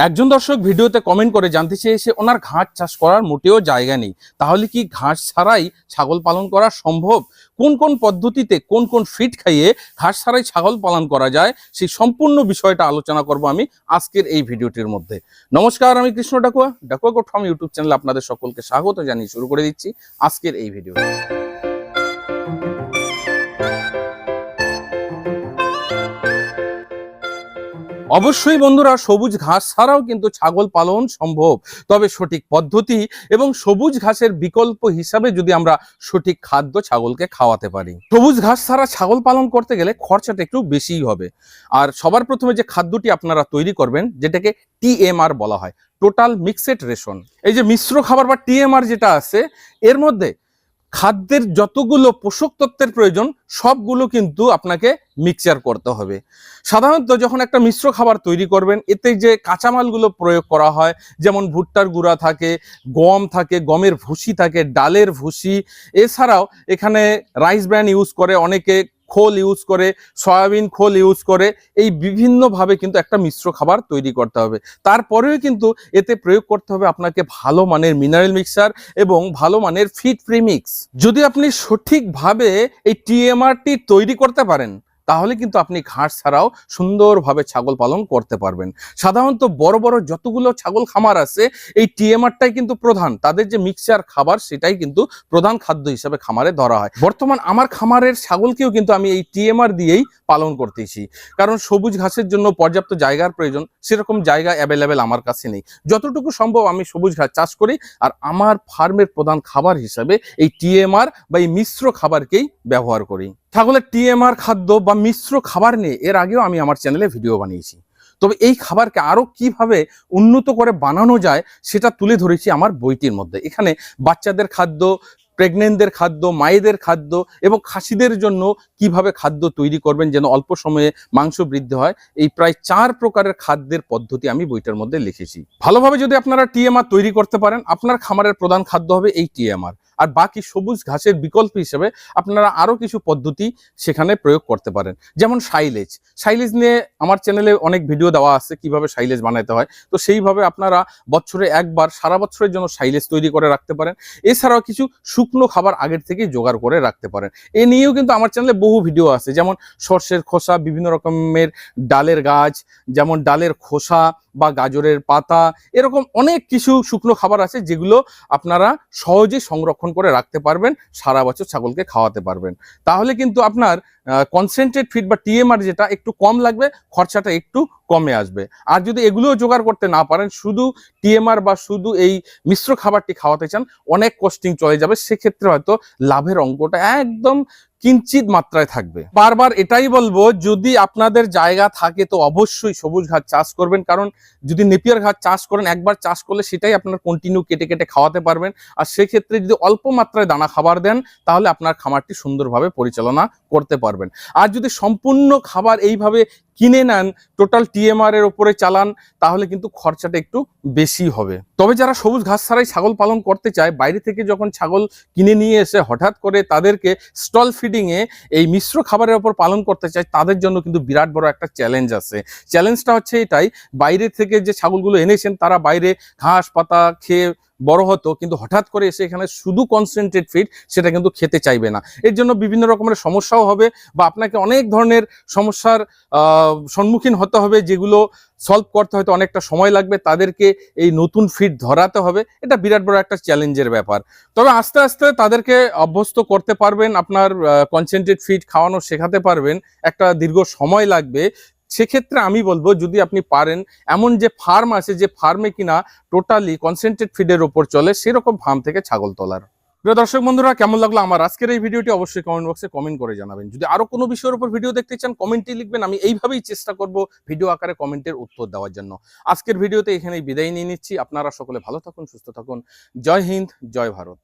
একজন দর্শক ভিডিওতে কমেন্ট করে জানতে চেয়েছে ওনার ঘাস চাষ করার মোটেও জায়গা নেই, তাহলে কি ঘাস ছাড়াই ছাগল পালন করা সম্ভব? কোন কোন পদ্ধতিতে কোন কোন ফিড খাইয়ে ঘাস ছাড়াই ছাগল পালন করা যায় সেই সম্পূর্ণ বিষয়টা আলোচনা করব আমি আজকের এই ভিডিওটির মধ্যে। নমস্কার, আমি Krishna Dakua, Dakua goat farm YouTube চ্যানেলে আপনাদের সকলকে স্বাগত জানিয়ে শুরু করে দিচ্ছি আজকের এই ভিডিও। অবশ্যই বন্ধুরা, সবুজ ঘাস ছাড়াও কিন্তু ছাগল পালন সম্ভব, তবে সঠিক পদ্ধতি এবং সবুজ ঘাসের বিকল্প হিসাবে যদি আমরা সঠিক খাদ্য ছাগলকে খাওয়াতে পারি। সবুজ ঘাস ছাড়া ছাগল পালন করতে গেলে খরচাটা একটু বেশিই হবে। আর সবার প্রথমে যে খাদ্যটি আপনারা তৈরি করবেন, যেটাকে TMR বলা হয়, টোটাল মিক্সড রেশন। এই যে মিশ্র খাবার বা TMR যেটা আছে, এর মধ্যে খাদ্যের যতগুলো পোষক তত্ত্বের প্রয়োজন সবগুলো কিন্তু আপনাকে মিক্সচার করতে হবে। সাধারণত যখন একটা মিশ্র খাবার তৈরি করবেন, এতে যে কাঁচামালগুলো প্রয়োগ করা হয়, যেমন ভুট্টার গুঁড়া থাকে, গম থাকে, গমের ভুসি থাকে, ডালের ভুসি, এছাড়াও এখানে রাইস ব্র্যান ইউজ করে, অনেকে খোল ইউজ করে, সয়াবিন খোল ইউজ করে, এই বিভিন্নভাবে কিন্তু একটা মিশ্র খাবার তৈরি করতে হবে। তারপরেও কিন্তু এতে প্রয়োগ করতে হবে আপনাকে ভালো মানের মিনারেল মিক্সচার এবং ভালো মানের ফিড প্রিমিক্স। যদি আপনি সঠিকভাবে এই TMRটি তৈরি করতে পারেন, তাহলে কিন্তু আপনি ঘাস ছাড়াও সুন্দরভাবে ছাগল পালন করতে পারবেন। সাধারণত বড় বড় যতগুলো ছাগল খামার আছে, এই TMRটাই কিন্তু প্রধান, তাদের যে মিক্সচার খাবার সেটাই কিন্তু প্রধান খাদ্য হিসেবে খামারে ধরা হয়। বর্তমান আমার খামারের ছাগলকেও কিন্তু আমি এই TMR দিয়েই পালন করতেছি, কারণ সবুজ ঘাসের জন্য পর্যাপ্ত জায়গার প্রয়োজন, সেরকম জায়গা অ্যাভেলেবেল আমার কাছে নেই। যতটুকু সম্ভব আমি সবুজ ঘাস চাষ করি, আর আমার ফার্মের প্রধান খাবার হিসাবে এই TMR বা এই মিশ্র খাবারকেই ব্যবহার করি। ছাগলের TMR খাদ্য বা মিশ্র খাবার নিয়ে এর আগেও আমি আমার চ্যানেলে ভিডিও বানিয়েছি, তবে এই খাবারকে আরো কিভাবে উন্নত করে বানানো যায় সেটা তুলে ধরেছি আমার বইটির মধ্যে। এখানে বাচ্চাদের খাদ্য, প্রেগনেন্টদের খাদ্য, মায়েদের খাদ্য এবং খাসিদের জন্য কিভাবে খাদ্য তৈরি করবেন যেন অল্প সময়ে মাংস বৃদ্ধি হয়, এই প্রায় 4 প্রকারের খাদ্যের পদ্ধতি আমি বইটার মধ্যে লিখেছি। ভালোভাবে যদি আপনারা TMR তৈরি করতে পারেন, আপনার খামারের প্রধান খাদ্য হবে এই TMR। আর বাকি সবুজ ঘাসের বিকল্প হিসেবে আপনারা আরো কিছু পদ্ধতি সেখানে প্রয়োগ করতে পারেন, যেমন সাইলেজ। সাইলেজ নিয়ে আমার চ্যানেলে অনেক ভিডিও দেওয়া আছে কিভাবে সাইলেজ বানাতে হয়, তো সেইভাবে আপনারা বছরে একবার সারা বছরের জন্য সাইলেজ তৈরি করে রাখতে পারেন। এছাড়াও কিছু শুকনো খাবার আগের থেকেই জোগাড় করে রাখতে পারেন। এ নিয়েও কিন্তু আমার চ্যানেলে বহু ভিডিও আছে, যেমন সর্ষের খোসা, বিভিন্ন রকমের ডালের গাছ, যেমন ডালের খোসা বা গাজরের পাতা, এরকম অনেক কিছু শুকনো খাবার আছে যেগুলো আপনারা সহজেই সংরক্ষণ করে রাখতে পারবেন, সারা বছর ছাগলকে খাওয়াতে পারবেন। তাহলে কিন্তু আপনার কনসেন্ট্রেট ফিড বা TMR যেটা একটু কম লাগবে, খরচাটা একটু কমে আসবে। আর যদি এগুলোও জোগাড় করতে না পারেন, শুধু TMR বা শুধু এই মিশ্র খাবারটি খাওয়াতে চান, অনেক কস্টিং চলে যাবে, সেক্ষেত্রে হয়তো লাভের অঙ্কটা একদম কিঞ্চিত মাত্রায় থাকবে। বারবার এটাই বলবো, যদি আপনাদের জায়গা থাকে তো অবশ্যই সবুজ ঘাস চাষ করবেন, কারণ যদি নেপিয়ার ঘাস চাষ করেন, একবার চাষ করলে সেটাই আপনার কন্টিনিউ কেটে কেটে খাওয়াতে পারবেন। আর সেক্ষেত্রে যদি অল্প মাত্রায় দানা খাবার দেন, তাহলে আপনার খামারটি সুন্দরভাবে পরিচালনা করতে পারবেন। আর যদি সম্পূর্ণ খাবার এইভাবে কিনে নেন, টোটাল TMR এর উপরে চালান, তাহলে কিন্তু খরচাটা একটু বেশি হবে। তবে যারা সবুজ ঘাস ছাড়াই ছাগল পালন করতে চায়, বাইরে থেকে যখন ছাগল কিনে নিয়ে এসে হঠাৎ করে তাদেরকে স্টল ফিডিংয়ে এই মিশ্র খাবারের উপর পালন করতে চায়, তাদের জন্য কিন্তু বিরাট বড় একটা চ্যালেঞ্জ আছে। চ্যালেঞ্জটা হচ্ছে এটাই, বাইরে থেকে যে ছাগলগুলো এনেছেন তারা বাইরে ঘাস পাতা খেয়ে বড় হতো, কিন্তু হঠাৎ করে এসে এখানে শুধু কনসেন্ট্রেট ফিড সেটা কিন্তু খেতে চাইবে না। এর জন্য বিভিন্ন রকমের সমস্যাও হবে, বা আপনাকে অনেক ধরনের সমস্যার সম্মুখীন হতে হবে, যেগুলো সলভ করতে হয়তো অনেকটা সময় লাগবে। তাদেরকে এই নতুন ফিড ধরাতে হবে, এটা বিরাট বড় একটা চ্যালেঞ্জের ব্যাপার। তবে আস্তে আস্তে তাদেরকে অভ্যস্ত করতে পারবেন, আপনার কনসেন্ট্রেট ফিড খাওয়ানো শেখাতে পারবেন, একটা দীর্ঘ সময় লাগবে। সেক্ষেত্রে আমি বলবো, যদি আপনি পারেন, এমন যে ফার্ম আছে যে ফার্মে কিনা টোটালি কনসেন্ট্রেট ফিডের উপর চলে, সেরকম ফার্ম থেকে ছাগল তোলার। প্রিয় দর্শক বন্ধুরা, কেমন লাগলো আমার আজকের এই ভিডিওটি অবশ্যই কমেন্ট বক্সে কমেন্ট করে জানাবেন। যদি আরো কোনো বিষয়ের উপর ভিডিও দেখতে চান, কমেন্টে লিখবেন, আমি এইভাবেই চেষ্টা করব ভিডিও আকারে কমেন্টের উত্তর দেওয়ার জন্য। আজকের ভিডিওতে এখানেই বিদায় নিয়ে নিচ্ছি। আপনারা সকলে ভালো থাকুন, সুস্থ থাকুন। জয় হিন্দ, জয় ভারত।